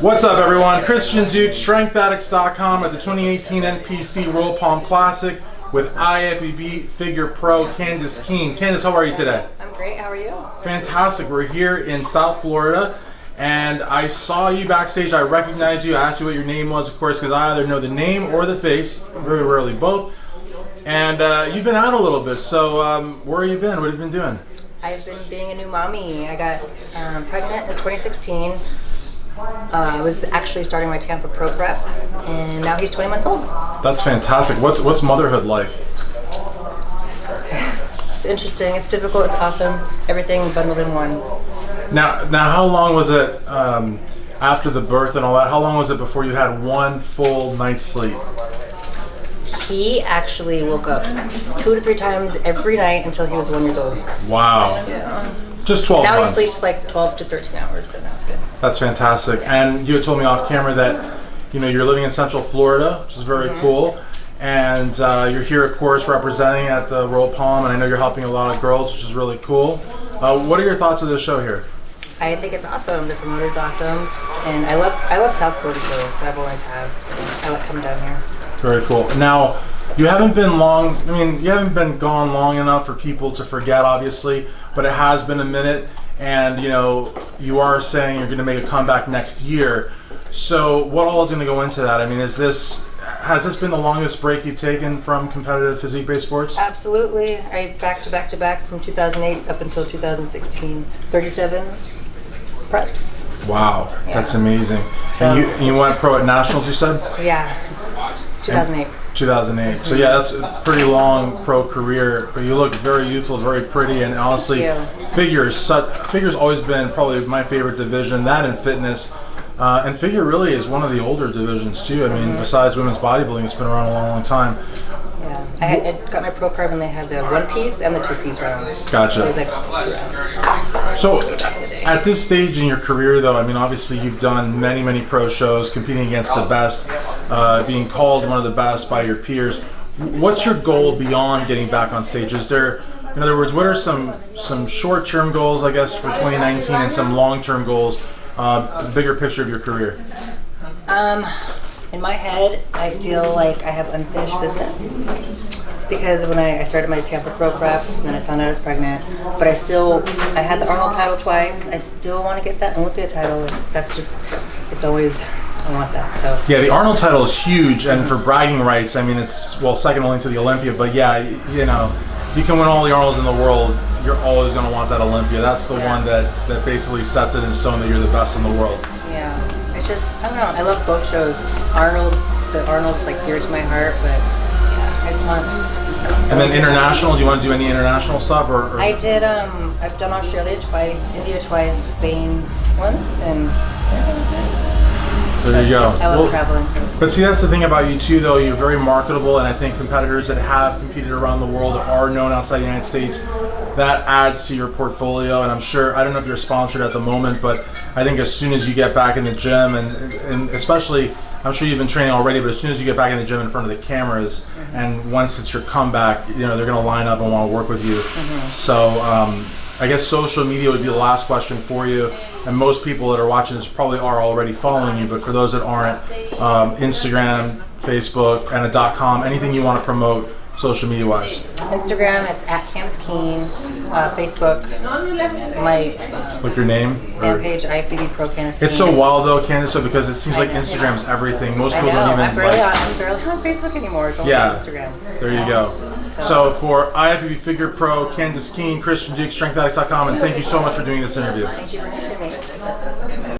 What's up, everyone? Christian Duke, StrengthAddicts.com at the 2018 NPC Roll Palm Classic with IFBB Figure Pro Candice Keene. Candice, how are you today? I'm great. How are you? Fantastic. We're here in South Florida, and I saw you backstage. I recognized you. I asked you what your name was, of course, because I either know the name or the face. Very rarely both. And you've been out a little bit, so where have you been? What have you been doing? I've been being a new mommy. I got pregnant in 2016. I was actually starting my Tampa Pro prep, and now he's 20 months old. That's fantastic. What's motherhood like? It's interesting. It's difficult. It's awesome. Everything bundled in one. Now, how long was it after the birth and all that? How long was it before you had one full night's sleep? He actually woke up 2 to 3 times every night until he was 1 year old. Wow. Yeah. Just 12 now months. He sleeps like 12 to 13 hours, so that's good. That's fantastic. And you had told me off camera that you're living in Central Florida, which is very cool. And you're here, of course, representing at the Roll Palm, and I know you're helping a lot of girls, which is really cool. What are your thoughts of this show here? I think it's awesome. The promoter's awesome, and I love South Florida shows, so I've always have. So I like coming down here. Very cool. Now, you haven't been you haven't been gone long enough for people to forget, obviously, but it has been a minute, and you are saying you're going to make a comeback next year. So what all is going to go into that? I mean, has this been the longest break you've taken from competitive physique-based sports? Absolutely. I back to back from 2008 up until 2016. 37 preps. Wow, yeah. That's amazing. So, and you went pro at nationals, you said? Yeah, 2008. 2008. So yeah, that's a pretty long pro career, but you look very youthful, very pretty, and honestly, figure's always been probably my favorite division, that and fitness. And figure really is one of the older divisions too. I mean, besides women's bodybuilding, it's been around a long time. Yeah, I got my pro card when they had the 1-piece and the 2-piece rounds. Gotcha. So it was like 2 rounds. So at this stage in your career, though, I mean, obviously you've done many pro shows, competing against the best, being called one of the best by your peers. What's your goal beyond getting back on stage? Is there, in other words, what are some short-term goals, I guess, for 2019, and some long-term goals? Bigger picture of your career. In my head, I feel like I have unfinished business because when I started my Tampa Pro prep, and then I found out I was pregnant, but I had the Arnold title twice. I still want to get that Olympia title. That's just, it's always, I want that. So yeah, the Arnold title is huge, and for bragging rights, I mean, it's second only to the Olympia. But yeah, you can win all the Arnolds in the world. You're always going to want that Olympia. That's the one that basically sets it in stone that you're the best in the world. Yeah, it's just, I don't know, I love both shows. The Arnold's like dear to my heart, but yeah, I just want. And then international, do you want to do any international stuff? Or? I did, I've done Australia twice, India twice, Spain once, and there you go. I love traveling. But see, that's the thing about you too, though. You're very marketable, and I think competitors that have competed around the world that are known outside the United States, that adds to your portfolio. And I'm sure, I don't know if you're sponsored at the moment, but I think as soon as you get back in the gym, and especially, I'm sure you've been training already, but as soon as you get back in the gym in front of the cameras, and once it's your comeback, they're going to line up and want to work with you. So I guess social media would be the last question for you. And most people that are watching this probably are already following you, but for those that aren't, Instagram, Facebook, and a .com, anything you want to promote social media wise? Instagram, it's at Candice Keene. Facebook, like your name? Fan page, IFBB Pro Candice Keene. It's so wild though, Candice, because it seems like Instagram's everything. Most people don't even. I'm barely on Facebook anymore. It's only Instagram. There you go. So for IFBB Figure Pro, Candice Keene, Christian Duke, StrengthAddicts.com, and thank you so much for doing this interview. Thank you for having me.